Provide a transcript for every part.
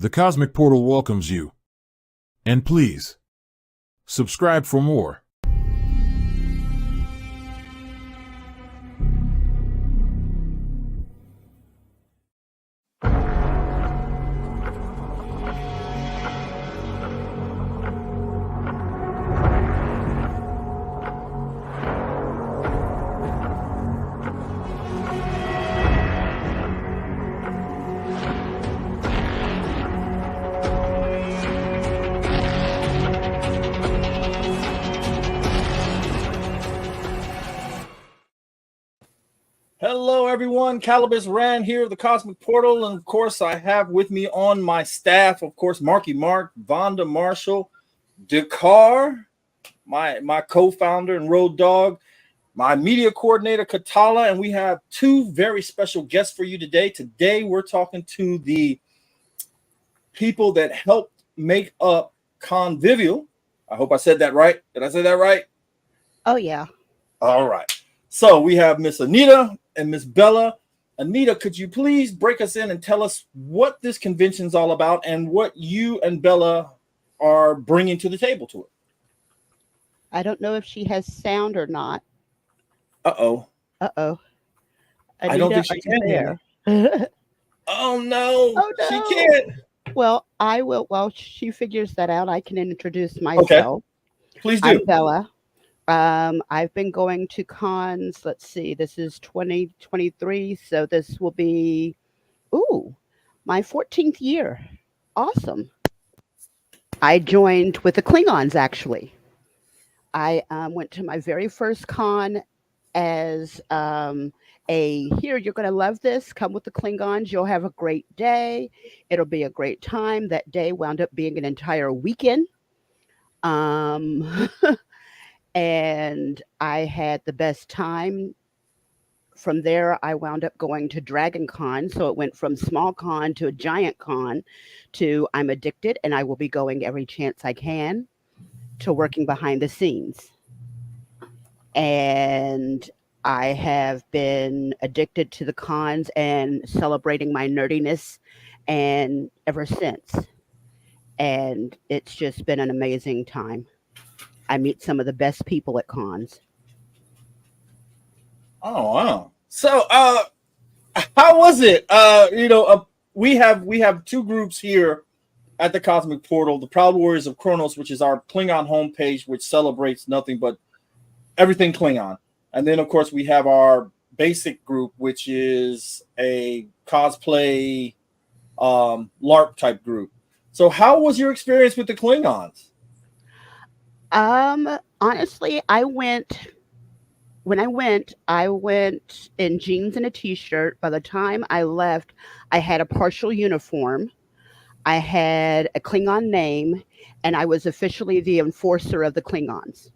The Cosmic Portal welcomes you. And please, subscribe for more. Hello, everyone. Calibus Rand here of the Cosmic Portal. And, of course, I have with me on my staff, of course, Marky Mark, Vonda Marshall, Dakar, my co-founder and road dog, my media coordinator, Katala, and we have two very special guests for you today. Today, we're talking to the people that helped make up Convivial. I hope I said that right. Did I say that right? Oh, yeah. All right. So we have Miss Anita and Miss Bella. Anita, could you please break us in and tell us what this convention is all about and what you and Bella are bringing to the table to it? I don't know if she has sound or not. Uh-oh. Uh-oh. I don't think she can hear me. Oh, no. Oh, no. She can't. Well, I will. While she figures that out, I can introduce myself. Okay. Please do. I'm Bella. I've been going to cons. Let's see. This is 2023, so this will be, my 14th year. Awesome. I joined with the Klingons, actually. I went to my very first con as here, you're going to love this. Come with the Klingons. You'll have a great day. It'll be a great time. That day wound up being an entire weekend. And I had the best time. From there, I wound up going to Dragon Con. So it went from small con to a giant con to I'm addicted and I will be going every chance I can to working behind the scenes. And I have been addicted to the cons and celebrating my nerdiness and ever since. And it's just been an amazing time. I meet some of the best people at cons. Oh, wow. So, how was it? We have two groups here at the Cosmic Portal, the Proud Warriors of Kronos, which is our Klingon homepage, which celebrates nothing but everything Klingon. And then, of course, we have our basic group, which is a cosplay LARP type group. So how was your experience with the Klingons? Honestly, when I went in jeans and a t-shirt. By the time I left, I had a partial uniform. I had a Klingon name, and I was officially the enforcer of the Klingons.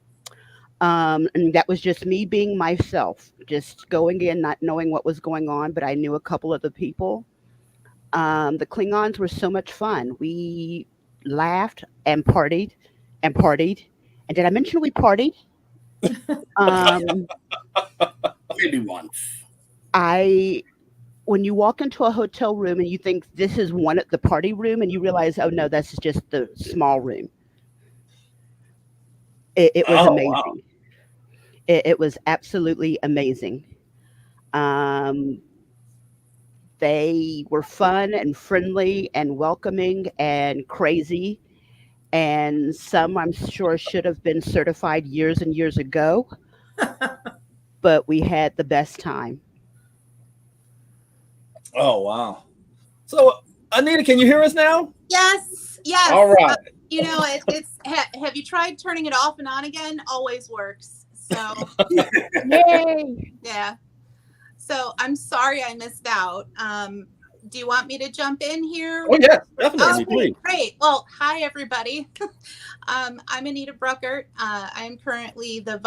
And that was just me being myself, just going in, not knowing what was going on, but I knew a couple of the people. The Klingons were so much fun. We laughed and partied and partied. And did I mention we partied? Maybe once. When you walk into a hotel room and you think this is the party room, and you realize, oh no, that's just the small room. It was amazing. Wow. It was absolutely amazing. They were fun and friendly and welcoming and crazy. And some, I'm sure, should have been certified years and years ago. But we had the best time. Oh, wow. So, Anita, can you hear us now? Yes. All right. Have you tried turning it off and on again? Always works. So, yay. Yeah. So, I'm sorry I missed out. Do you want me to jump in here? Oh, yeah, definitely. Okay, please. Great. Well, hi, everybody. I'm Anita Bruckert. I'm currently the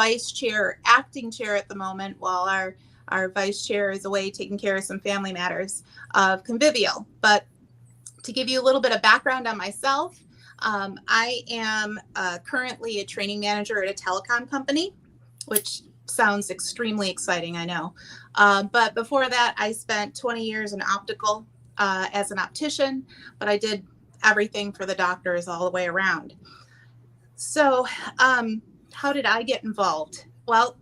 acting chair at the moment, while our vice chair is away taking care of some family matters of Convivial. But to give you a little bit of background on myself, I am currently a training manager at a telecom company, which sounds extremely exciting, I know. But before that, I spent 20 years in optical as an optician, but I did everything for the doctors all the way around. So how did I get involved? Well,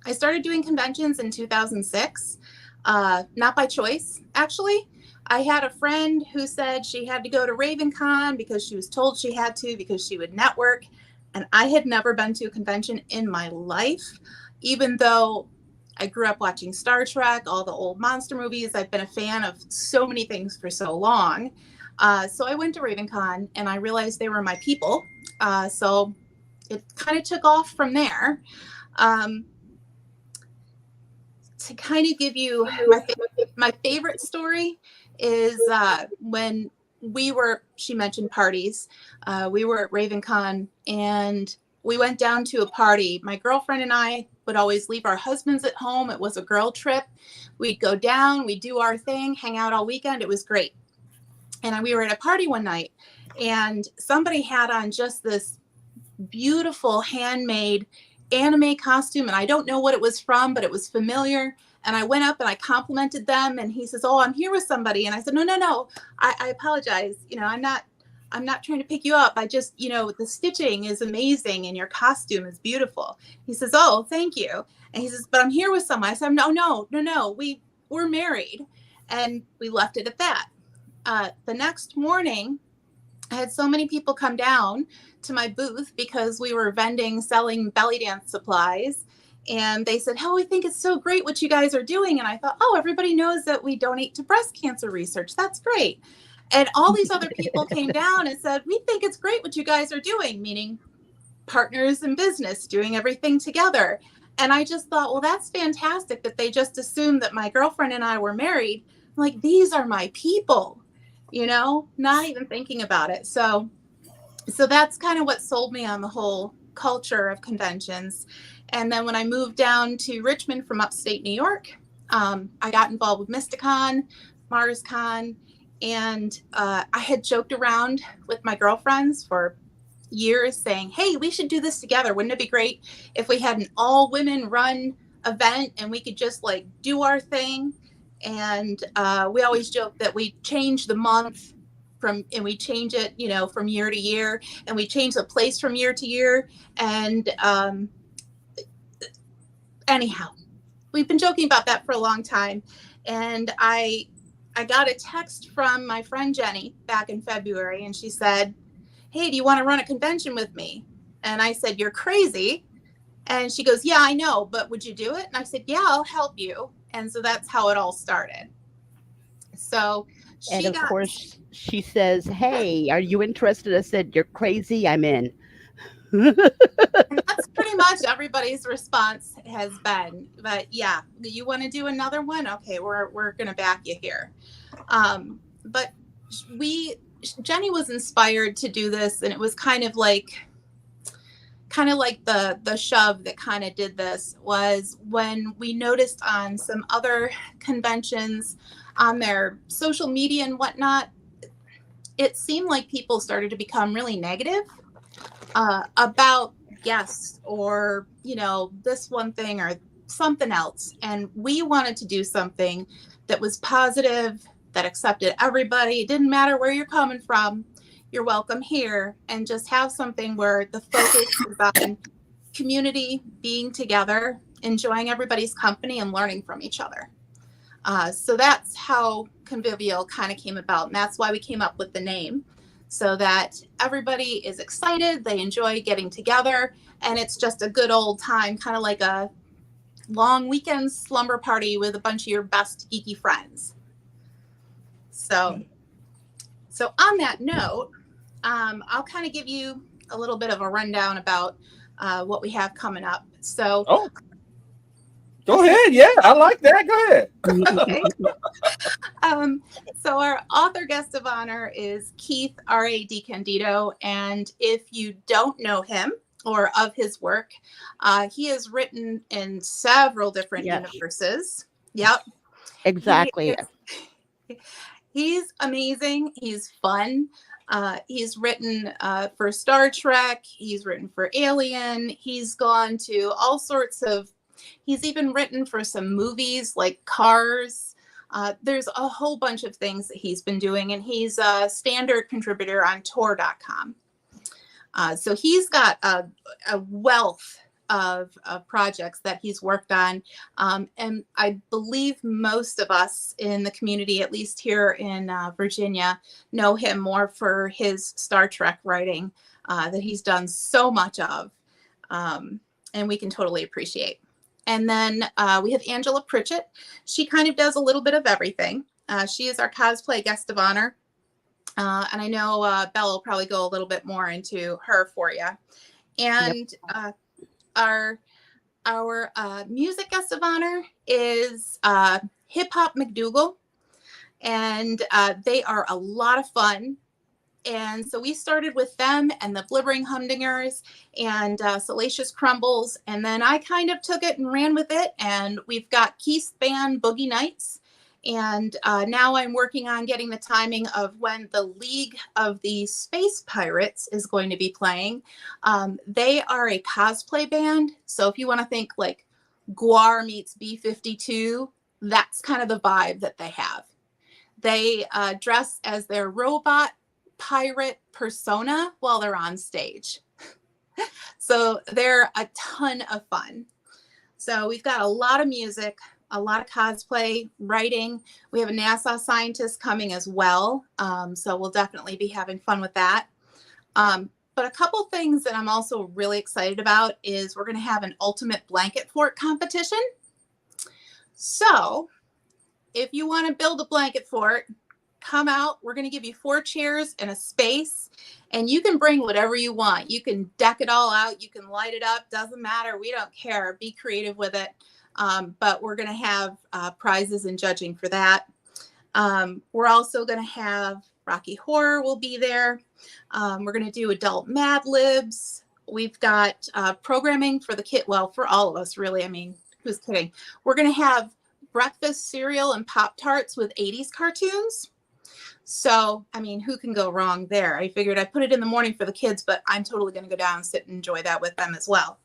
I started doing conventions in 2006, not by choice, actually. I had a friend who said she had to go to RavenCon because she was told she had to because she would network. And I had never been to a convention in my life, even though I grew up watching Star Trek, all the old monster movies. I've been a fan of so many things for so long. So I went to RavenCon and I realized they were my people. So it kind of took off from there. To kind of give you my favorite story is when she mentioned parties. We were at RavenCon and we went down to a party. My girlfriend and I would always leave our husbands at home. It was a girl trip. We'd go down, we'd do our thing, hang out all weekend. It was great. And we were at a party one night and somebody had on just this beautiful handmade anime costume. And I don't know what it was from, but it was familiar. And I went up and I complimented them. And he says, "Oh, I'm here with somebody." And I said, No. I apologize. I'm not trying to pick you up. I just, the stitching is amazing and your costume is beautiful. He says, "Oh, thank you." And he says, "But I'm here with someone." I said, No. We're married. And we left it at that. The next morning, I had so many people come down to my booth because we were selling belly dance supplies. And they said, "Oh, we think it's so great what you guys are doing." And I thought, "Oh, everybody knows that we donate to breast cancer research. That's great." And all these other people came down and said, "We think it's great what you guys are doing," meaning partners in business, doing everything together. And I just thought, well, that's fantastic that they just assumed that my girlfriend and I were married. I'm like, these are my people, not even thinking about it. So that's kind of what sold me on the whole culture of conventions. And then when I moved down to Richmond from upstate New York, I got involved with Mysticon, MarsCon, and I had joked around with my girlfriends for years saying, "Hey, we should do this together. Wouldn't it be great if we had an all women run event and we could just do our thing?" And we always joke that we change the month and we change it, from year to year, and we change the place from year to year. And anyhow, we've been joking about that for a long time. And I got a text from my friend Jenny back in February, and she said, "Hey, do you want to run a convention with me?" And I said, "You're crazy." And she goes, "Yeah, I know, but would you do it?" And I said, "Yeah, I'll help you." And so that's how it all started. So And of course, she says, "Hey, are you interested?" I said, "You're crazy. I'm in." That's pretty much everybody's response has been. But yeah, you want to do another one? Okay, we're gonna back you here. But Jenny was inspired to do this, and it was kind of like the shove that kind of did this was when we noticed on some other conventions on their social media and whatnot, it seemed like people started to become really negative about guests or, this one thing or something else. And we wanted to do something that was positive, that accepted everybody. It didn't matter where you're coming from. You're welcome here, and just have something where the focus is on community, being together, enjoying everybody's company and learning from each other. So that's how Convivial kind of came about. And that's why we came up with the name, so that everybody is excited, they enjoy getting together, and it's just a good old time, kind of like a long weekend slumber party with a bunch of your best geeky friends. So on that note, I'll kind of give you a little bit of a rundown about what we have coming up. So, go ahead. Yeah, I like that. Go ahead. Okay. So our author guest of honor is Keith R.A. DiCandido. And if you don't know him or of his work, he has written in several different universes. Yep. Exactly. He's amazing. He's fun. He's written for Star Trek. He's written for Alien. He's gone to all sorts of, he's even written for some movies like Cars. There's a whole bunch of things that he's been doing, and he's a standard contributor on Tor.com. So he's got a wealth of projects that he's worked on. And I believe most of us in the community, at least here in Virginia, know him more for his Star Trek writing that he's done so much of. And we can totally appreciate. And then we have Angela Pritchett. She kind of does a little bit of everything. She is our cosplay guest of honor. And I know Bella will probably go a little bit more into her for you. And our music guest of honor is Hip Hop McDougal. And they are a lot of fun. And so we started with them and the Blibbering Humdingers and Salacious Crumbles. And then I kind of took it and ran with it. And we've got Keith's band, Boogie Nights. And now I'm working on getting the timing of when the League of the Space Pirates is going to be playing. They are a cosplay band. So if you want to think like Guar meets B-52, that's kind of the vibe that they have. They dress as their robot pirate persona while they're on stage. So they're a ton of fun. So we've got a lot of music, a lot of cosplay, writing. We have a NASA scientist coming as well. So we'll definitely be having fun with that. But a couple things that I'm also really excited about is we're going to have an ultimate blanket fort competition. So if you want to build a blanket fort, come out. We're going to give you 4 chairs and a space, and you can bring whatever you want. You can deck it all out. You can light it up. Doesn't matter. We don't care. Be creative with it. But we're going to have prizes and judging for that. We're also going to have Rocky Horror will be there. We're going to do adult Mad Libs. We've got programming for the kid. Well, for all of us, really. I mean, who's kidding? We're going to have breakfast cereal and Pop-Tarts with 80s cartoons. So, I mean, who can go wrong there? I figured I'd put it in the morning for the kids, but I'm totally going to go down and sit and enjoy that with them as well.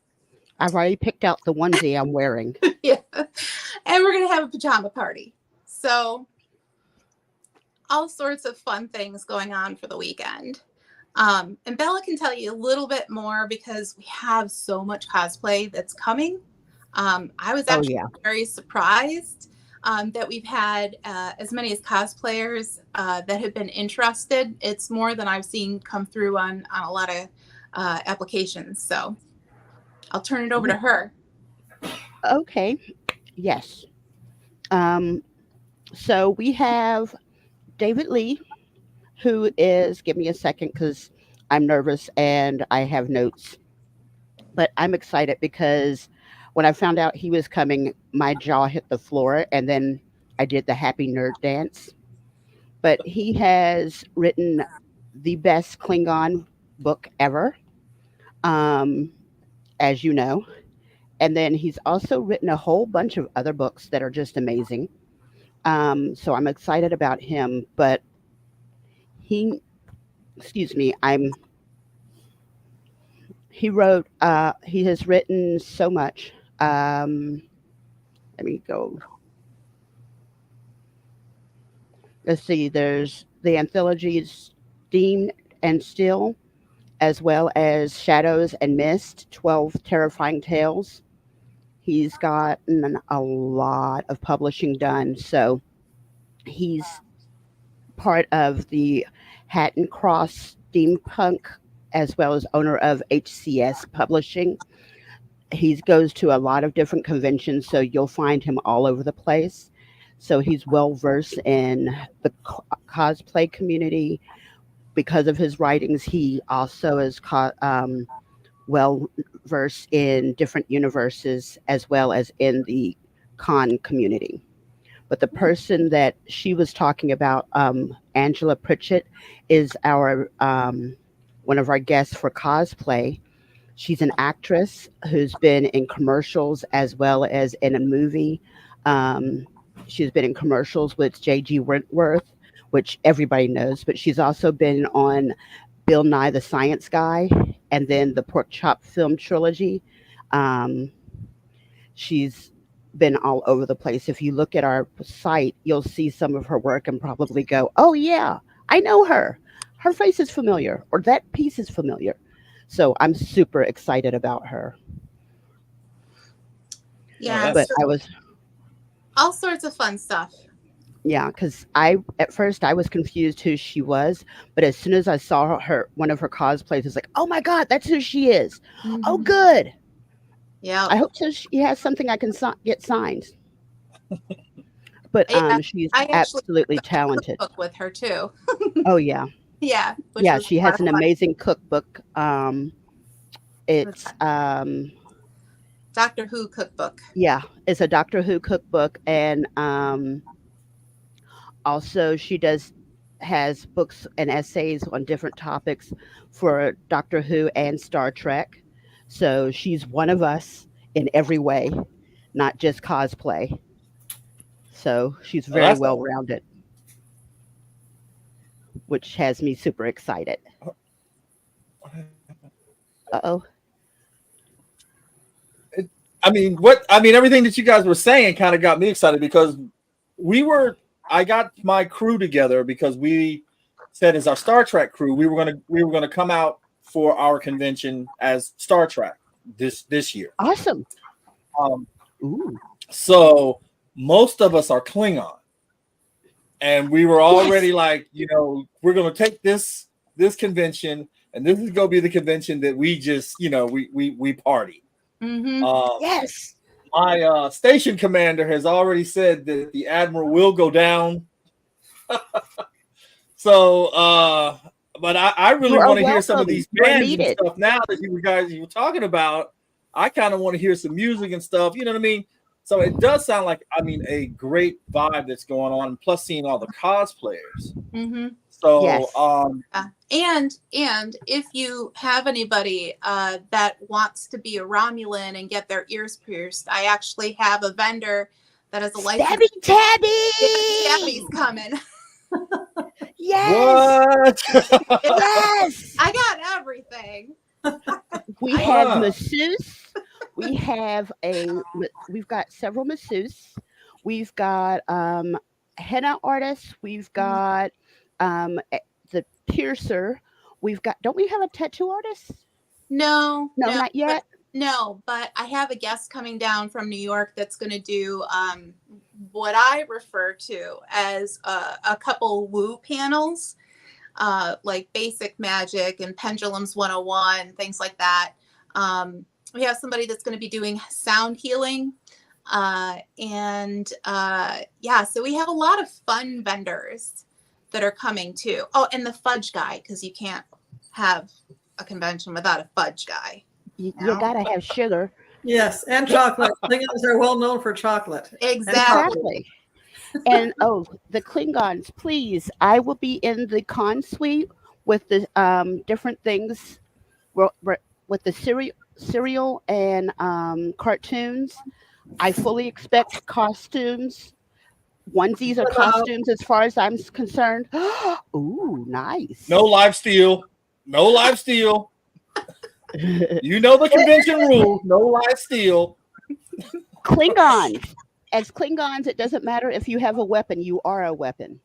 I've already picked out the onesie I'm wearing. Yeah. And we're going to have a pajama party. So all sorts of fun things going on for the weekend. And Bella can tell you a little bit more because we have so much cosplay that's coming. I was actually very surprised that we've had as many as cosplayers that have been interested. It's more than I've seen come through on a lot of applications. So I'll turn it over to her. Okay. Yes. So we have David Lee, who is, give me a second because I'm nervous and I have notes. But I'm excited because when I found out he was coming, my jaw hit the floor, and then I did the happy nerd dance. But he has written the best Klingon book ever, as you know. And then he's also written a whole bunch of other books that are just amazing. So I'm excited about him. But he has written so much. Let me go. Let's see, there's the anthologies Steam and Still, as well as Shadows and Mist, 12 Terrifying Tales. He's gotten a lot of publishing done, so he's part of the Hatton Cross Steampunk, as well as owner of HCS Publishing. He goes to a lot of different conventions, so you'll find him all over the place. So he's well versed in the cosplay community. Because of his writings, he also is well versed in different universes as well as in the con community. But the person that she was talking about, Angela Pritchett, is our one of our guests for cosplay. She's an actress who's been in commercials as well as in a movie. She's been in commercials with J.G. Wentworth, which everybody knows, but she's also been on Bill Nye the Science Guy and then the Pork Chop film trilogy. She's been all over the place. If you look at our site, you'll see some of her work and probably go, "Oh yeah, I know her. Her face is familiar, or that piece is familiar." So I'm super excited about her. Yeah, But that's I was, all sorts of fun stuff. yeah, because at first I was confused who she was, but as soon as I saw her, one of her cosplays, I was like, "Oh my god, that's who she is." Oh, Mhm. good. Yeah. I hope so. She has something I can get signed. But Yeah, she's I actually absolutely did a talented. cookbook with her too. Oh yeah, Yeah, which yeah. was She a lot has of an fun. amazing cookbook. With It's that Doctor Who cookbook. yeah, it's a Doctor Who cookbook, and also she does has books and essays on different topics for Doctor Who and Star Trek. So she's one of us in every way, not just cosplay. So she's oh, very that's well rounded, which has me super excited. Uh oh. I mean, what I mean, everything that you guys were saying kind of got me excited because we were. I got my crew together because we said as our Star Trek crew, we were gonna come out for our convention as Star Trek this year. Awesome. Um, Ooh. so most of us are Klingon, and we were Yes. already like, we're gonna take this convention, and this is gonna be the convention that we just, we party. Mm-hmm. Um, Yes. my station commander has already said that the admiral will go down. So, but I You really are want to hear some of welcome. these You are bands and needed. stuff now that you were talking about. I kind of want to hear some music and stuff. You know what I mean? So it does sound like, I mean, a great vibe that's going on. Plus, seeing all the cosplayers. Mm-hmm. So, Yes. And if you have anybody that wants to be a Romulan and get their ears pierced, I actually have a vendor that has a license. Stabby Tabby. Tabby's coming. Yes. what? Yes. I got everything. We have Ah. masseuse. We have we've got several masseuse. We've got henna artists. We've got the piercer. We've got, don't we have a tattoo artist? No, No, not yet. but I have a guest coming down from New York that's going to do what I refer to as a couple woo panels, like basic magic and pendulums 101, things like that. We have somebody that's going to be doing sound healing. Yeah, so we have a lot of fun vendors that are coming too. Oh, and the fudge guy, because you can't have a convention without a fudge guy. You No. gotta have sugar. Yes, and chocolate. Klingons are well known for chocolate. Exactly. And oh, the Klingons, please. I will be in the con suite with the different things, with the cereal and cartoons. I fully expect costumes. Onesies are costumes as far as I'm concerned. Ooh, nice. No live steal. No live steal. You know the convention rules. No live steal. Klingons. As Klingons, it doesn't matter if you have a weapon, you are a weapon.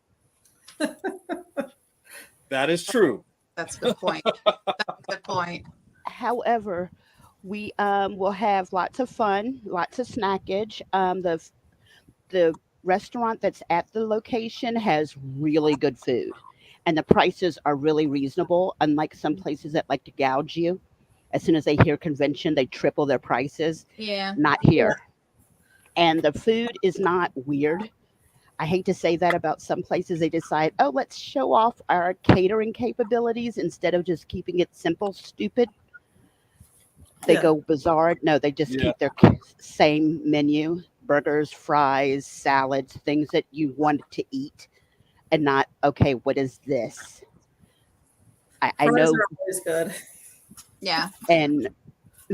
That is true. That's a good point. That's a good point. However, we will have lots of fun, lots of snackage. The restaurant that's at the location has really good food, and the prices are really reasonable. Unlike some places that like to gouge you, as soon as they hear convention, they triple their prices. Yeah. Not here. And the food is not weird. I hate to say that about some places. They decide, oh, let's show off our catering capabilities instead of just keeping it simple, stupid. They Yeah. go bizarre. No, they just Yeah. keep their same menu: burgers, fries, salads, things that you want to eat, and not, okay, what is this? I Fries know, are always good. Yeah. and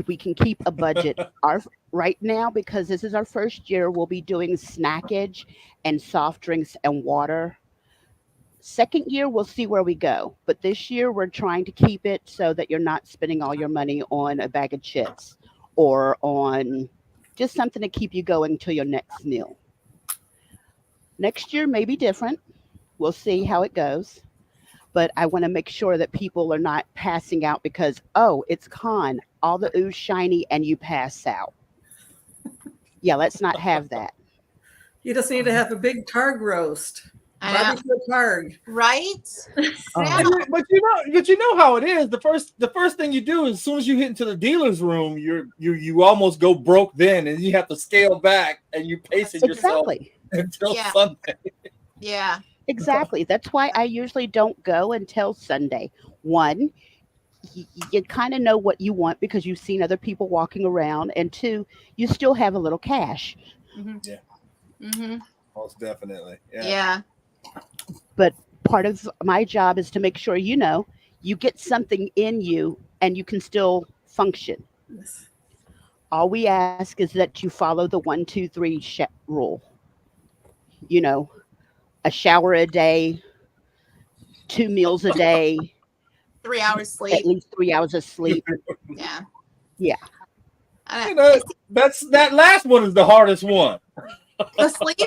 we can keep a budget. Our right now, because this is our first year, we'll be doing snackage and soft drinks and water. Second year, we'll see where we go. But this year, we're trying to keep it so that you're not spending all your money on a bag of chips or on Just something to keep you going till your next meal. Next year may be different. We'll see how it goes. But I want to make sure that people are not passing out because, oh, it's con, all the ooze shiny, and you pass out. Yeah, let's not have that. You just need to have a big targ roast. I know. Barbecue targ. Right? Oh, But you know how it is. The first thing you do as soon as you hit into the dealer's room, you almost go broke then, and you have to scale back and you pacing yourself exactly. until Yeah. Sunday. Yeah. Exactly. That's why I usually don't go until Sunday. One, you kind of know what you want because you've seen other people walking around. And two, you still have a little cash. Mm-hmm. Yeah. Mm-hmm. Most definitely. Yeah. But part of my job is to make sure you get something in you and you can still function. All we ask is that you follow the 1, 2, 3 rule. You know, a shower a day, 2 meals a day, 3 hours at sleep. least 3 hours of sleep. Yeah. Yeah. I That last one is the hardest one. the sleep.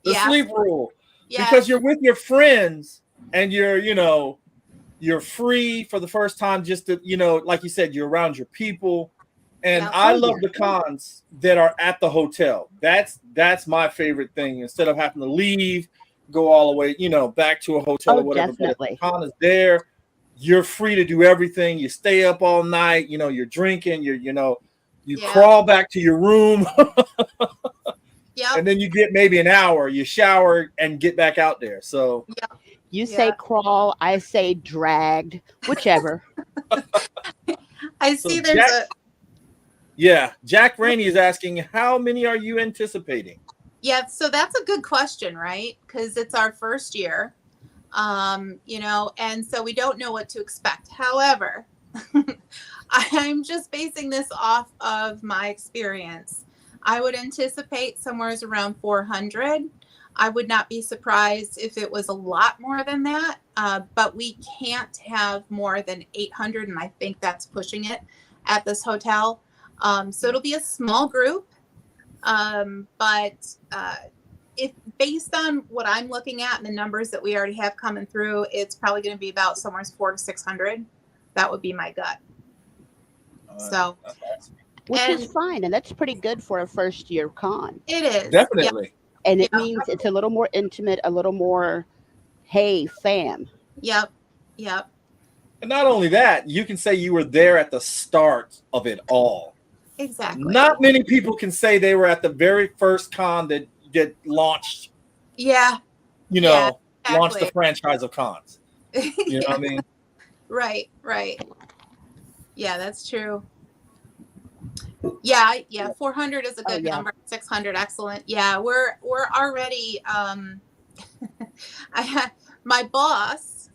The Yeah. sleep rule. Yeah. Because you're with your friends and you're free for the first time, just to, like you said, you're around your people. And Yeah. I love the cons that are at the hotel. That's my favorite thing. Instead of having to leave, go all the way, back to a hotel Oh, or whatever. definitely. But if the con is there, you're free to do everything. You stay up all night, you're drinking, you Yeah. crawl back to your room. Yep. And then you get maybe an hour, you shower and get back out there. So You say Yeah. crawl, I say dragged, whichever. I So see there's Jack- yeah, Jack Rainey is asking, how many are you anticipating? Yeah, so that's a good question, right? Because it's our first year, and so we don't know what to expect. However, I'm just basing this off of my experience. I would anticipate somewhere around 400. I would not be surprised if it was a lot more than that, but we can't have more than 800, and I think that's pushing it at this hotel. So it'll be a small group. But if based on what I'm looking at and the numbers that we already have coming through, it's probably going to be about somewhere 400 to 600. That would be my gut. So Which And- is fine. And that's pretty good for a first year con. it is Definitely. And it Yeah. means it's a little more intimate, a little more, hey, fam. Yep. Yep. And not only that, you can say you were there at the start of it all. Exactly. Not many people can say they were at the very first con that launched, Yeah. launched exactly. the franchise of cons. You know what I mean? Right. Right. Yeah, that's true. Yeah. 400 is a good yeah. number. 600, excellent. Yeah, we're already. I had my boss,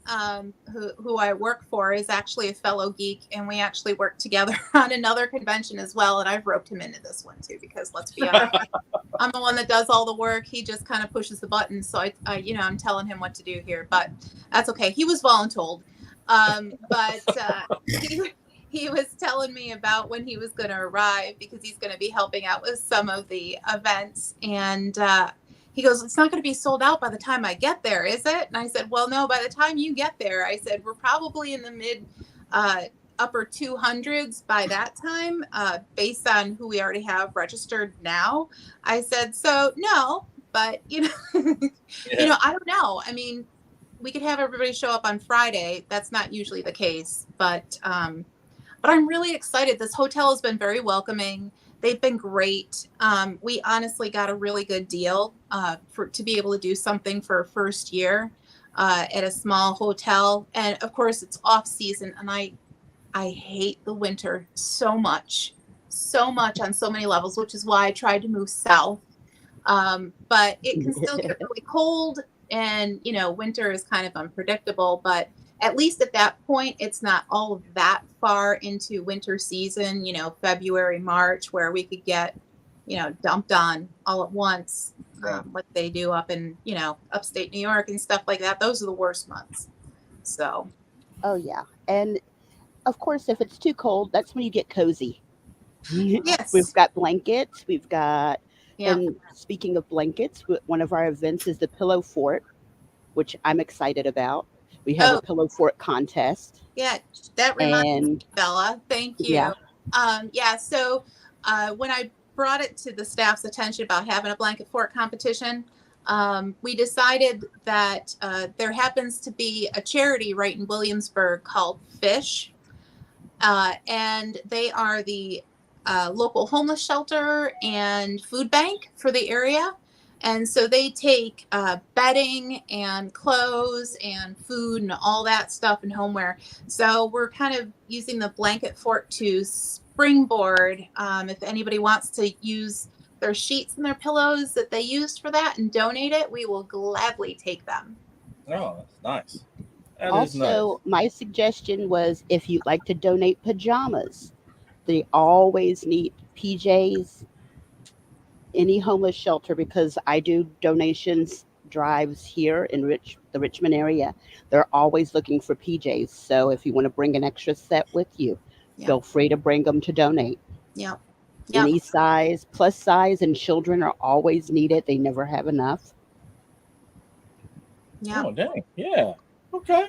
who I work for, is actually a fellow geek, and we actually work together on another convention as well. And I've roped him into this one too, because let's be honest, I'm the one that does all the work. He just kind of pushes the buttons. So I'm telling him what to do here, but that's okay. He was voluntold. But he was telling me about when he was going to arrive, because he's going to be helping out with some of the events. And he goes, it's not going to be sold out by the time I get there, is it? And I said, well, no, by the time you get there, I said, we're probably in the mid upper 200s by that time, based on who we already have registered now. I said, so no, but I don't know. I mean, we could have everybody show up on Friday. That's not usually the case, but I'm really excited. This hotel has been very welcoming. They've been great. We honestly got a really good deal to be able to do something for a first year at a small hotel. And of course, it's off season, and I hate the winter so much on so many levels, which is why I tried to move south. But it can still get really cold, and winter is kind of unpredictable. But at least at that point, it's not all that far into winter season, February, March, where we could get, dumped on all at once, like they do up in, upstate New York and stuff like that. Those are the worst months. So. Oh, yeah. And of course, if it's too cold, that's when you get cozy. Yes. We've got blankets. We've got, Yeah. and speaking of blankets, one of our events is the Pillow Fort, which I'm excited about. We have Oh, a Pillow Fort contest. yeah. That reminds me, And Bella. Thank yeah, you. Yeah. So when I brought it to the staff's attention about having a blanket fort competition, we decided that there happens to be a charity right in Williamsburg called Fish, and they are the local homeless shelter and food bank for the area. And so they take bedding and clothes and food and all that stuff and homeware. So we're kind of using the blanket fort to springboard. If anybody wants to use their sheets and their pillows that they used for that and donate it, we will gladly take them. Oh, that's nice. That is nice. also, my suggestion was if you'd like to donate pajamas, they always need PJs, any homeless shelter, because I do donations drives here in the Richmond area. They're always looking for PJs. So if you want to bring an extra set with you, Yeah. feel free to bring them to donate. Yep. Yep. Any size, plus size, and children are always needed. They never have enough. Yep. Oh, dang. Yeah. Okay.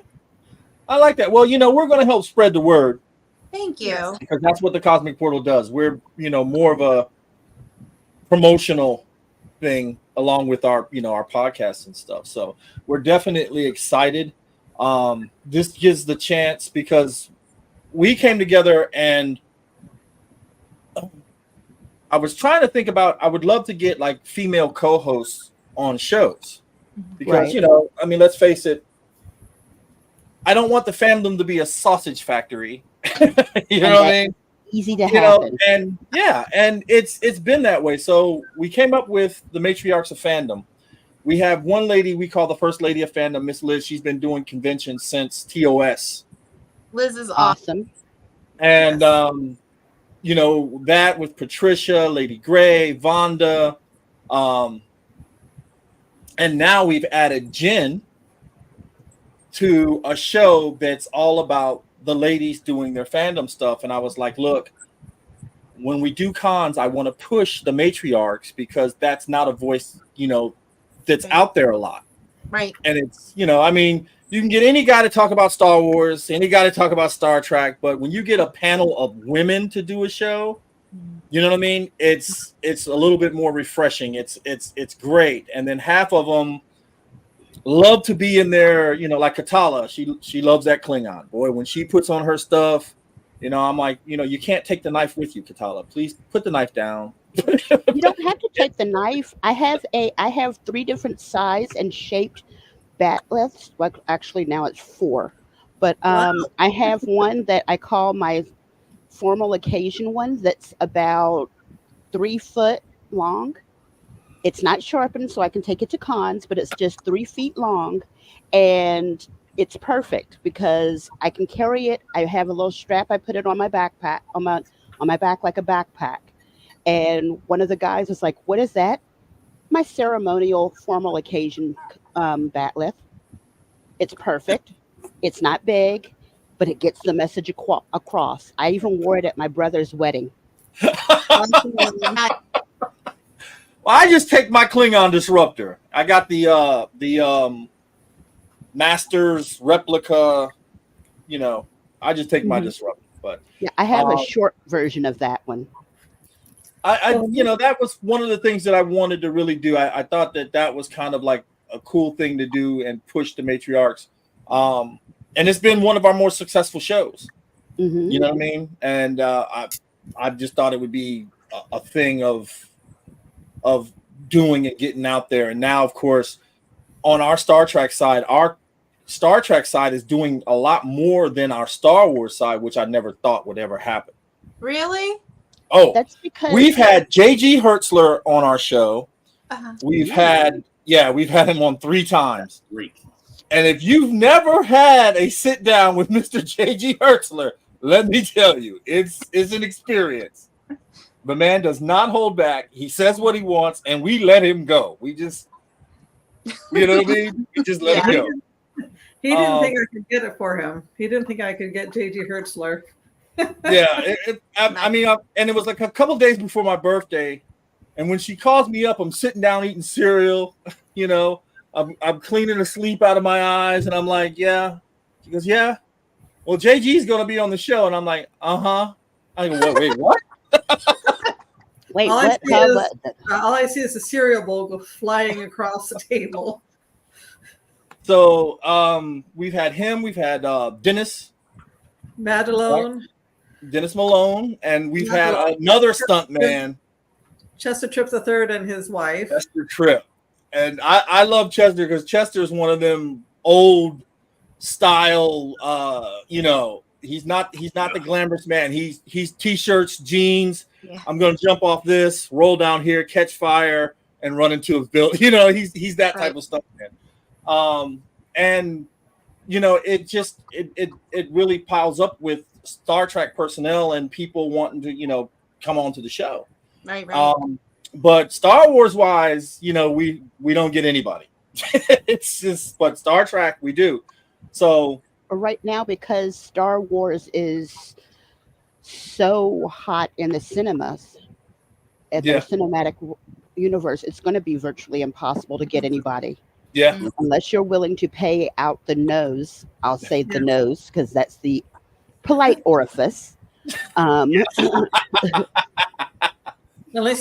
I like that. Well, we're going to help spread the word Thank you. because that's what the Cosmic Portal does. We're, more of a promotional thing along with our, our podcasts and stuff. So we're definitely excited. This gives the chance because we came together and I was trying to think about, I would love to get like female co-hosts on shows because, Right. let's face it. I don't want the fandom to be a sausage factory. You know what I mean? Easy to happen. And it's been that way. So we came up with the matriarchs of fandom. We have one lady we call the first lady of fandom, Miss Liz. She's been doing conventions since TOS. Liz is awesome. And that with Patricia, Lady Gray, Vonda, and now we've added Jen to a show that's all about the ladies doing their fandom stuff. And I was like, look, when we do cons, I want to push the matriarchs because that's not a voice, that's out there a lot. Right. And it's, you can get any guy to talk about Star Wars, any guy to talk about Star Trek, but when you get a panel of women to do a show, you know what I mean? It's a little bit more refreshing. It's great. And then half of them love to be in there, like Katala. She loves that Klingon. Boy, when she puts on her stuff, I'm like, you can't take the knife with you, Katala. Please put the knife down. You don't have to take the knife. I have 3 different size and shaped batleths. Well, actually now it's 4. But I have one that I call my formal occasion one that's about 3 foot long. It's not sharpened, so I can take it to cons, but it's just 3 feet long, and it's perfect because I can carry it. I have a little strap. I put it on my backpack, on my back like a backpack. And one of the guys was like, "What is that?" My ceremonial formal occasion batleth. It's perfect. It's not big, but it gets the message across. I even wore it at my brother's wedding. Well, I just take my Klingon disruptor. I got the Masters replica. I just take my disruptor. But yeah, I have a short version of that one. That was one of the things that I wanted to really do. I thought that was kind of like a cool thing to do and push the matriarchs. And it's been one of our more successful shows. Mm-hmm. You know what I mean? And I just thought it would be a thing of doing and getting out there. And now, of course, on our Star Trek side is doing a lot more than our Star Wars side, which I never thought would ever happen. Really? Oh, that's because we've had J.G. Hertzler on our show. Uh-huh. We've had him on 3 times. And if you've never had a sit down with Mr. J.G. Hertzler, let me tell you, it's an experience. The man does not hold back. He says what he wants, and we let him go. We just, you know what I mean? We just let him go. He didn't think I could get it for him. He didn't think I could get J.G. Hertzler. Yeah, I mean, and it was like a couple days before my birthday, and when she calls me up, I'm sitting down eating cereal, you know, I'm cleaning the sleep out of my eyes, and I'm like, yeah. She goes, yeah. Well, JG's gonna be on the show, and I'm like, uh-huh. I go, wait, what? Wait, All what? all I see is a cereal bowl go flying across the table. So we've had him, we've had Dennis Madelone, Malone, and we've had another stunt man, Chester Tripp III and his wife. Chester Tripp. And I love Chester because Chester is one of them old style, you know, he's not the glamorous man. He's t-shirts, jeans. Yeah. I'm gonna jump off this, roll down here, catch fire, and run into a building. You know, he's that type of stuff, man. And you know, it really piles up with Star Trek personnel and people wanting to, you know, come on to the show. Right. But Star Wars wise, you know, we don't get anybody. It's just, but Star Trek we do. So Right now, because Star Wars is so hot in the cinemas, at the cinematic universe, it's going to be virtually impossible to get anybody. yeah, Unless you're willing to pay out the nose. I'll say the nose because that's the polite orifice. Unless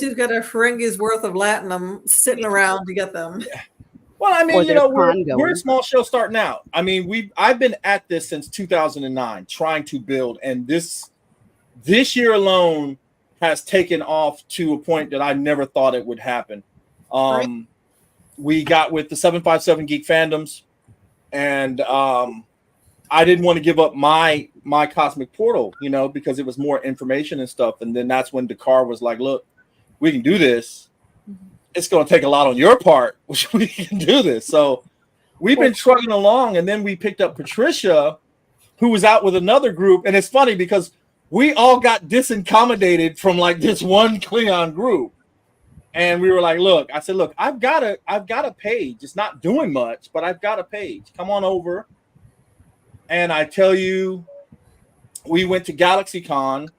you've got a Ferengi's worth of Latinum sitting around to get them. well, I mean, Or you know, their con we're going. a small show starting out. I mean, I've been at this since 2009 trying to build, and this year alone has taken off to a point that I never thought it would happen. We got with the 757 Geek Fandoms, and I didn't want to give up my Cosmic Portal, you know, because it was more information and stuff. And then that's when Dakar was like, look, we can do this. It's going to take a lot on your part, which we can do this. So we've been trucking along, and then we picked up Patricia, who was out with another group. And it's funny because we all got disaccommodated from like this one Klingon group. And we were like, look, I said, look, I've got a page. It's not doing much, but I've got a page. Come on over. And I tell you, we went to GalaxyCon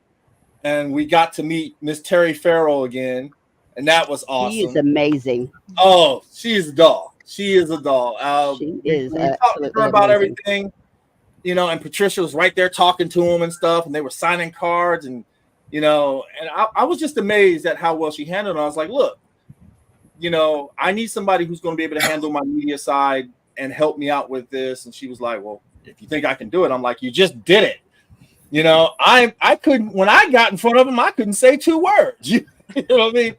and we got to meet Miss Terry Farrell again. And that was awesome. She is amazing. Oh, she is a doll. She is a doll. She is we talked to her about everything, you know, and Patricia was right there talking to him and stuff, and they were signing cards, and you know, and I was just amazed at how well she handled it. I was like, look, you know, I need somebody who's going to be able to handle my media side and help me out with this. And she was like, well, if you think I can do it, I'm like, you just did it. You know, I couldn't, when I got in front of him, I couldn't say 2 words. You know what I mean?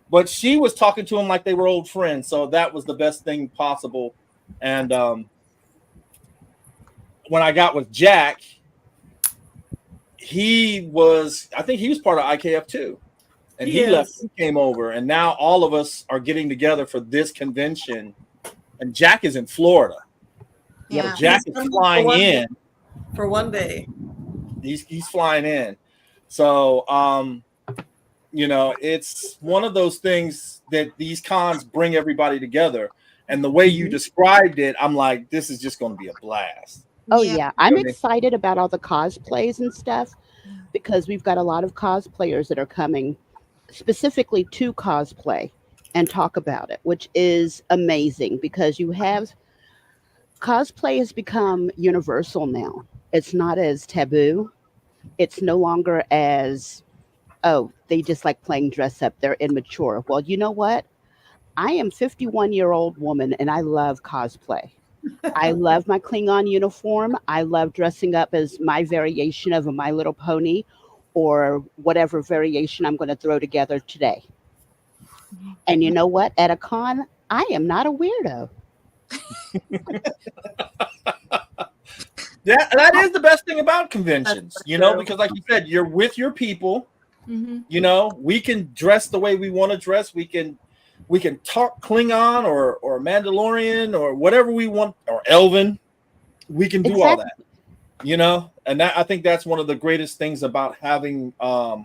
But she was talking to him like they were old friends. So that was the best thing possible. And when I got with Jack, I think he was part of IKF too. And he left, he came over. And now all of us are getting together for this convention. And Jack is in Florida. Yeah. Jack is flying in. For one day. He's flying in. So, you know, it's one of those things that these cons bring everybody together. And the way you described it, I'm like, this is just going to be a blast. Oh yeah, I'm excited about all the cosplays and stuff because we've got a lot of cosplayers that are coming specifically to cosplay and talk about it, which is amazing because cosplay has become universal now. It's not as taboo. It's no longer as, oh, they just like playing dress up. They're immature. Well, you know what? I am 51-year-old woman and I love cosplay. I love my Klingon uniform. I love dressing up as my variation of a My Little Pony or whatever variation I'm going to throw together today. And you know what? At a con, I am not a weirdo. Yeah, that is the best thing about conventions, you know, because like you said, you're with your people. You know, we can dress the way we want to dress. We can talk Klingon or Mandalorian or whatever we want, or Elven. We can do all that, you know, and that, I think that's one of the greatest things about having a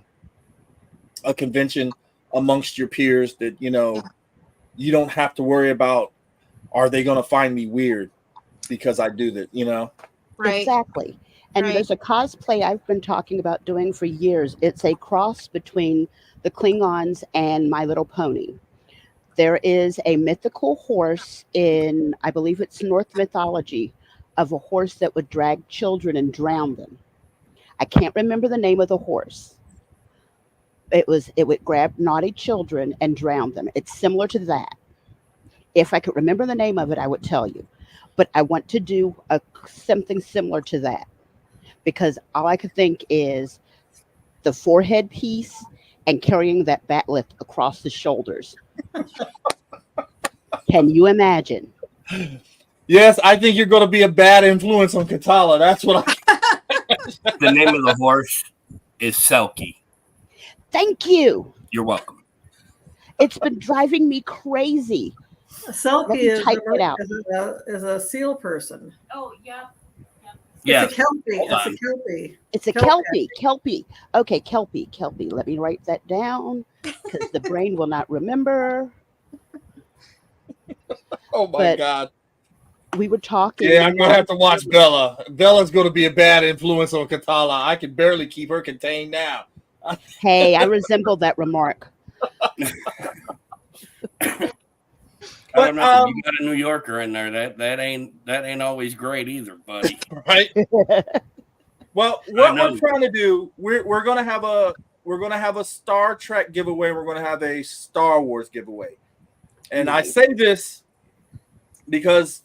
convention amongst your peers, that, you know, you don't have to worry about, are they going to find me weird because I do that, you know? Right. Exactly. And Right. there's a cosplay I've been talking about doing for years. It's a cross between the Klingons and My Little Pony. There is a mythical horse in, I believe it's Norse mythology, of a horse that would drag children and drown them. I can't remember the name of the horse. It would grab naughty children and drown them. It's similar to that. If I could remember the name of it, I would tell you. But I want to do something similar to that because all I could think is the forehead piece and carrying that bat lift across the shoulders. Can you imagine? Yes, I think you're going to be a bad influence on Katala. That's what The name of the horse is Selkie. Thank you. You're welcome. It's been driving me crazy. Let Selkie me is, type it out. is a seal person. Oh, yeah. Yeah. It's a kelpie. Hold It's a on. kelpie. It's a Kelpie. Kelpie. Okay, Kelpie. Let me write that down because the brain will not remember. oh my But- God. We were talking. Yeah, I'm going to have to watch Bella. Bella's going to be a bad influence on Katala. I can barely keep her contained now. Hey, I resemble that remark. I don't know. You got a New Yorker in there. That ain't always great either, buddy. Right? Well, what know. we're trying to do, we're gonna have a Star Trek giveaway. We're gonna have a Star Wars giveaway, and I say this because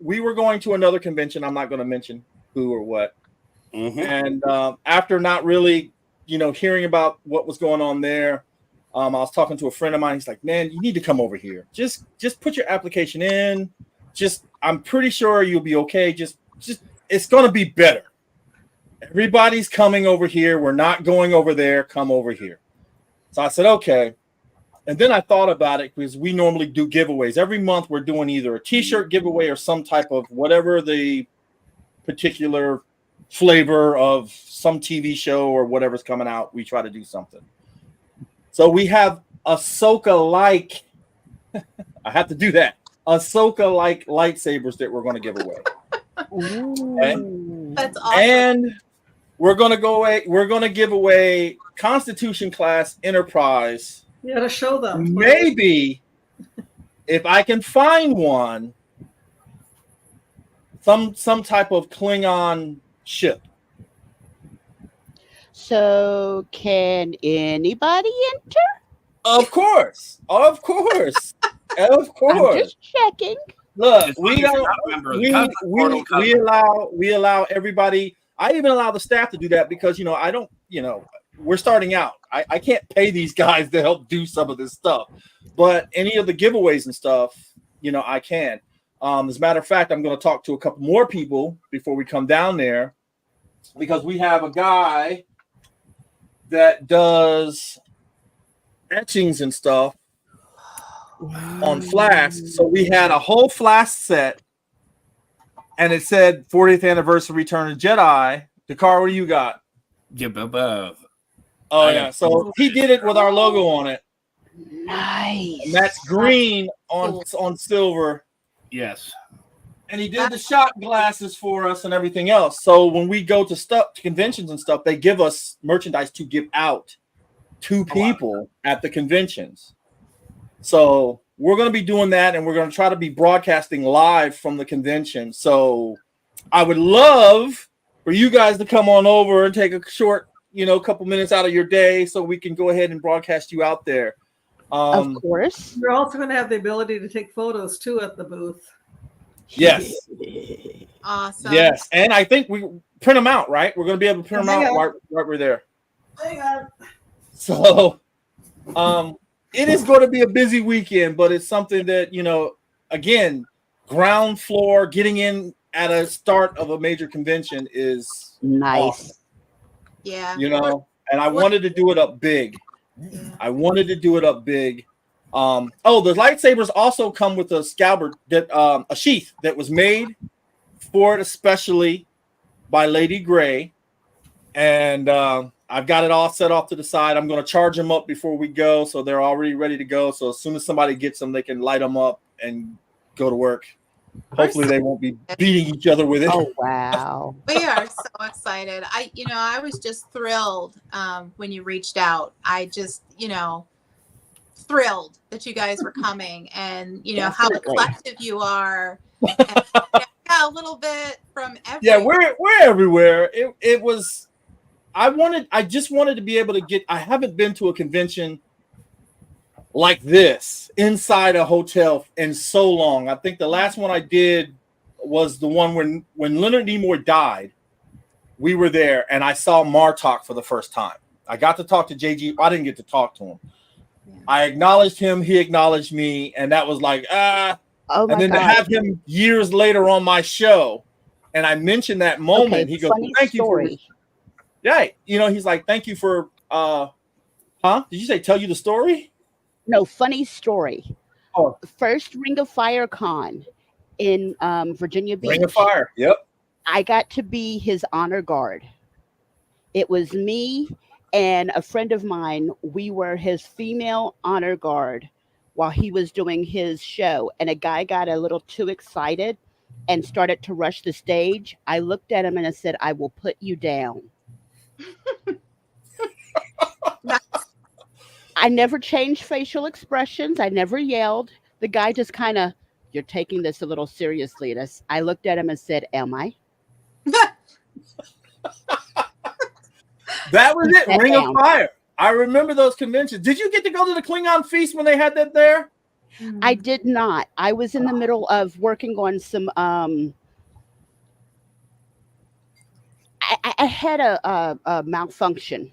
we were going to another convention. I'm not going to mention who or what, Mhm. and after not really, hearing about what was going on there, I was talking to a friend of mine. He's like, "Man, you need to come over here. Just put your application in. I'm pretty sure you'll be okay. Just it's going to be better." Everybody's coming over here. We're not going over there. Come over here. So I said, okay. And then I thought about it because we normally do giveaways. Every month we're doing either a t-shirt giveaway or some type of whatever the particular flavor of some TV show or whatever's coming out. We try to do something. So we have Ahsoka-like. I have to do that. Ahsoka-like lightsabers that we're going to give away. Ooh. That's awesome. And we're gonna give away Constitution class Enterprise. You got to show them. Maybe if I can find one, some type of Klingon ship. So, can anybody enter? Of course. I'm just checking. Look, As long as we you're don't. not a member of the Cosmic Portal We allow everybody. I even allow the staff to do that because I don't. We're starting out. I can't pay these guys to help do some of this stuff, but any of the giveaways and stuff, I can. As a matter of fact, I'm going to talk to a couple more people before we come down there because we have a guy that does etchings and stuff on flasks. So we had a whole flask set and it said 40th anniversary Return of Jedi. Dakar, what do you got? Give above. Oh yeah. So he did it with our logo on it. Nice. And that's green on silver. Yes. And he did the shot glasses for us and everything else. So when we go to conventions and stuff, they give us merchandise to give out to people at the conventions. So we're going to be doing that, and we're going to try to be broadcasting live from the convention. So I would love for you guys to come on over and take a short, couple minutes out of your day so we can go ahead and broadcast you out there. Of course. You're also going to have the ability to take photos too at the booth. Yes. Awesome. Yes. And I think we print them out, right? We're going to be able to print them out right we're there. Hang on. So it is going to be a busy weekend, but it's something that, again, ground floor, getting in at a start of a major convention is Nice. awesome, Yeah. and I wanted to do it up big. The lightsabers also come with a scabbard that a sheath that was made for it especially by Lady Gray, and I've got it all set off to the side. I'm going to charge them up before we go, so they're already ready to go. So as soon as somebody gets them, they can light them up and go to work. Hopefully, they won't be beating each other with it. Oh wow. We are so excited. I was just thrilled when you reached out. I just, thrilled that you guys were coming, and how Definitely. eclectic you are. And, yeah, a little bit from Yeah, everywhere. we're everywhere. It was. I just wanted to be able to get. I haven't been to a convention like this inside a hotel in so long. I think the last one I did was the one when Leonard Nimoy died. We were there, and I saw Martok for the first time. I got to talk to JG. I didn't get to talk to him. Yeah. I acknowledged him. He acknowledged me, and that was like Oh my And then to God. have him years later on my show, and I mentioned that moment, Okay, he goes, funny "Thank you for." story. Yeah, he's like, "Thank you for." Did you say tell you the story? No, funny story. Oh. First Ring of Fire Con in Virginia Beach. Ring of Fire. Yep. I got to be his honor guard. It was me and a friend of mine. We were his female honor guard while he was doing his show. And a guy got a little too excited and started to rush the stage. I looked at him and I said, "I will put you down." I never changed facial expressions. I never yelled. The guy just kind of, "You're taking this a little seriously." And I looked at him and said, "Am I?" That was it. Sat Ring down. of Fire. I remember those conventions. Did you get to go to the Klingon Feast when they had that there? I did not. I was in the middle of working on some. I had a malfunction,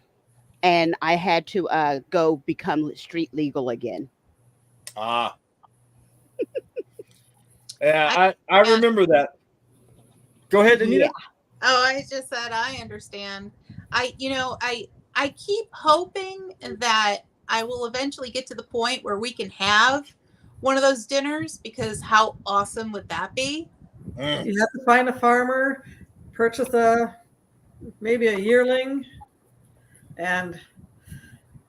and I had to go become street legal again. Ah. Yeah, I remember that. Go ahead, Anita. Yeah. Oh, I just said I understand. I keep hoping that I will eventually get to the point where we can have one of those dinners, because how awesome would that be? Mm. You have to find a farmer, purchase maybe a yearling, and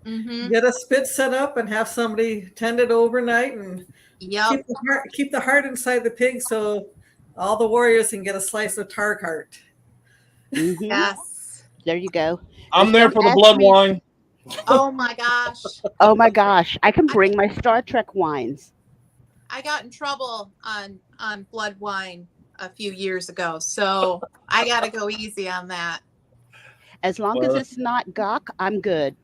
Mm-hmm. get a spit set up and have somebody tend it overnight and Yep. keep the heart inside the pig so all the warriors can get a slice of tar heart. Mhm. Yes. There you go. I'm there Don't for the ask blood me- wine. Oh my gosh. Oh my gosh! I can bring my Star Trek wines. I got in trouble on blood wine a few years ago, so I got to go easy on that. As long Well- as it's not Gok, I'm good.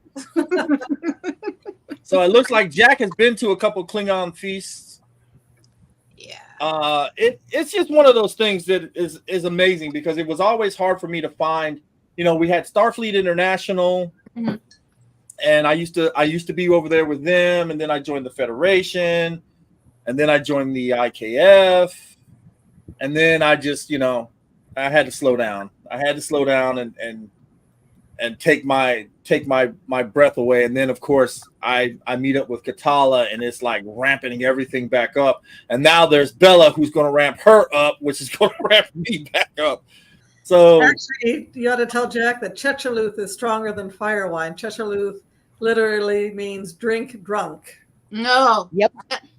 So it looks like Jack has been to a couple Klingon feasts. Yeah. It's just one of those things that is amazing, because it was always hard for me to find. We had Starfleet International, Mhm. and I used to be over there with them, and then I joined the Federation, and then I joined the IKF, and then I just I had to slow down. I had to slow down and take my breath away. And then of course I meet up with Katala, and it's like ramping everything back up. And now there's Bella, who's going to ramp her up, which is going to ramp me back up. So Actually, you ought to tell Jack that Chechaluth is stronger than fire wine. Chechaluth literally means drink drunk. No. Yep.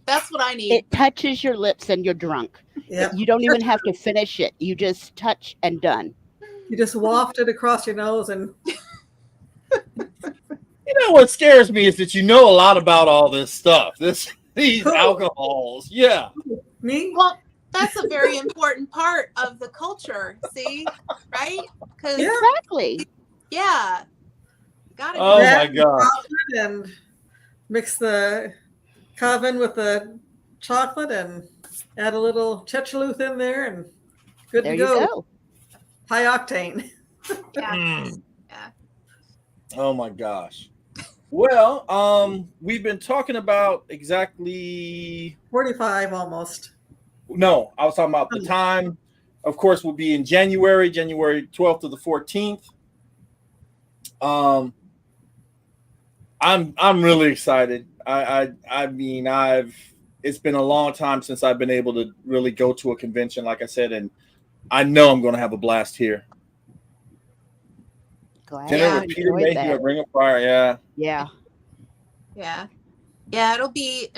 That's what I need. It touches your lips and you're drunk. Yep. You don't even have to finish it. You just touch and done. You just waft it across your nose and what scares me is that a lot about all this stuff. These Who? alcohols. Yeah. me. Well, that's a very important part of the culture. See, right? Because Yeah. Exactly. yeah, gotta. Oh do my that. God. And mix the coven with the chocolate and add a little Chechaluth in there and good There to you go. go. High octane. Yeah. Mm. Yeah. Oh my gosh. Well, we've been talking about exactly 45 almost. No, I was talking about the time. Of course, will be in January 12th to the 14th. I'm really excited. I mean, it's been a long time since I've been able to really go to a convention, like I said, and I know I'm going to have a blast here. Glad Dinner you with Peter enjoyed Mayhew that. at Ring of Fire. Yeah. Yeah. Yeah. Yeah, it'll be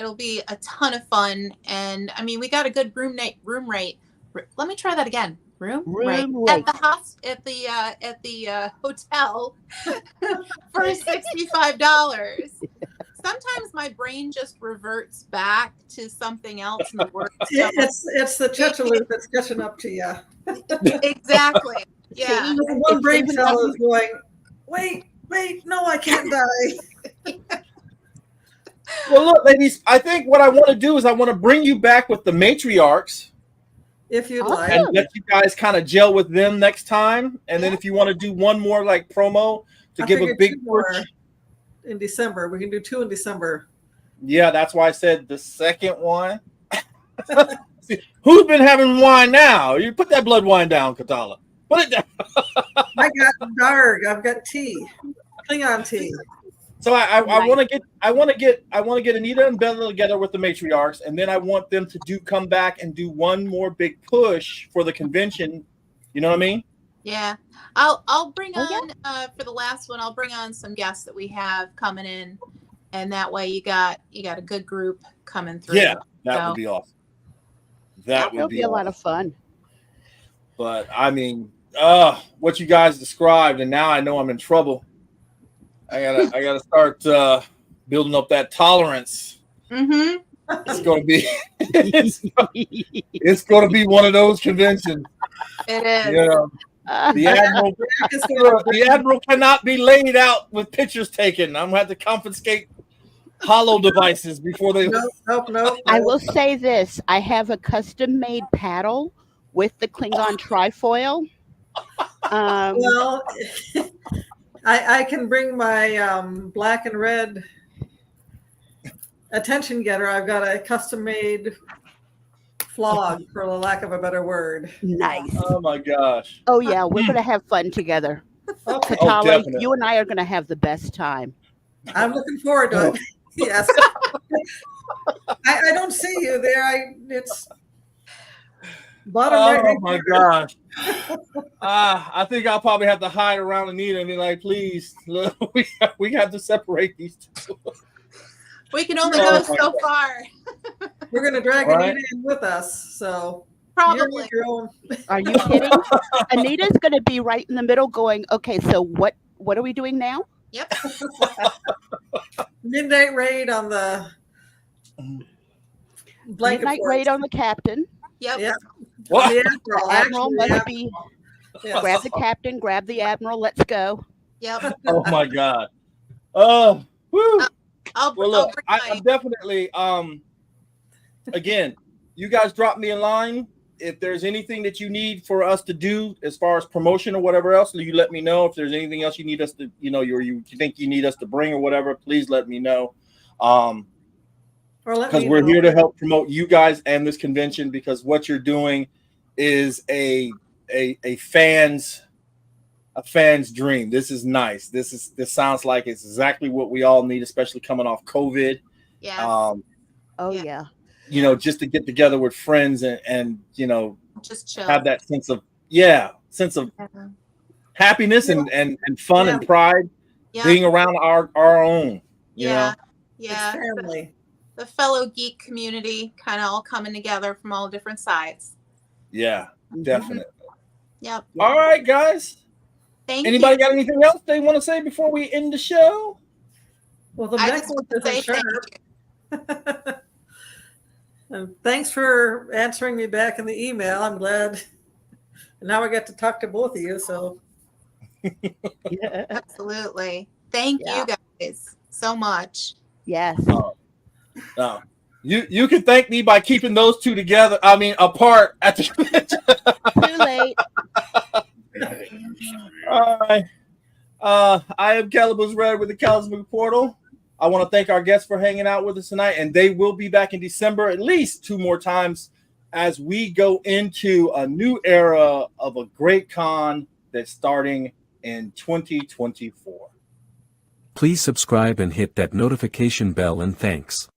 a ton of fun, and I mean we got a good room rate. Let me try that again. Room rate rate. at the hotel for $65. Sometimes my brain just reverts back to something else in the work. It's the Chicxulub that's catching up to you. Exactly. Yeah. See? One It's brain even cell though- is going, wait, no, I can't die. Well, look, ladies, I think what I want to do is I want to bring you back with the matriarchs If you'd Awesome. like. and let you guys kind of gel with them next time. And then Yeah. if you want to do one more like promo to I give a figured big two more push. in December. We can do 2 in December. Yeah, that's why I said the second one. See, who's been having wine now? You put that blood wine down, Katala. Put it down. I got Darg. I've got tea. Klingon tea. So I Nice. want to get Anita and Bella together with the matriarchs, and then I want them to come back and do one more big push for the convention. You know what I mean? Yeah. I'll bring Oh, on for the last one, I'll bring on some guests that we have coming in, and that way you got a good group coming through. Yeah, that So- would be awesome. That It'll would be be a awesome. lot of fun. But I mean, what you guys described, and now I know I'm in trouble. I gotta start building up that tolerance. Mm-hmm. It's gonna be it's gonna be one of those conventions. It is. You know, the admiral It's gonna- the admiral cannot be laid out with pictures taken. I'm gonna have to confiscate hollow devices before they. Nope. I will say this: I have a custom-made paddle with the Klingon trifoil. Well, I can bring my black and red attention getter. I've got a custom-made flog, for the lack of a better word. Nice. Oh my gosh! Oh yeah, we're gonna have fun together. Okay, Katala, definitely. you and I are gonna have the best time. I'm looking forward to it. Yes. I don't see you there. It's bottom Oh right. my gosh! I think I'll probably have to hide around Anita and be like, "Please, look, we have to separate these two." We can only Oh go my so far. We're gonna drag All right. Anita in with us. So Probably. you're your own. Are you kidding? Anita's gonna be right in the middle, going, "Okay, so what are we doing now?" Yep. Midnight raid on the blanket Midnight fort. raid on the captain. Yep. Yeah. What? The admiral, The admiral actually, must yeah. be Yes. grab the captain, grab the admiral. Let's go. Yep. Oh my god! Oh, woo! I'll Well, look, bring I'm definitely again, you guys drop me a line if there's anything that you need for us to do as far as promotion or whatever else. You let me know if there's anything else you need us to, you think you need us to bring or whatever. Please let me know, Or let because me we're know. here to help promote you guys and this convention, because what you're doing is a fan's dream. This is nice. This sounds like it's exactly what we all need, especially coming off COVID. Yeah. Oh Yeah. yeah. Just to get together with friends and Just chill. have that sense of Yeah. happiness and fun and pride Yeah. being around our own. You Yeah. know? Yeah. It's family. The fellow geek community kind of all coming together from all different sides. Yeah, Mhm. definitely. Yep. All right, guys. Thank Anybody you. got anything else they want to say before we end the show? Well, the I next just one want to say isn't thank sharp. you. And thanks for answering me back in the email. I'm glad. And now I get to talk to both of you. So Yeah. Absolutely. Thank Yeah. you guys so much. Yes. No. You can thank me by keeping those two together. I mean, apart at the convention. Too late. All right. I am Calibus Red with the Cosmic Portal. I want to thank our guests for hanging out with us tonight, and they will be back in December at least 2 more times as we go into a new era of a great con that's starting in 2024. Please subscribe and hit that notification bell, and thanks.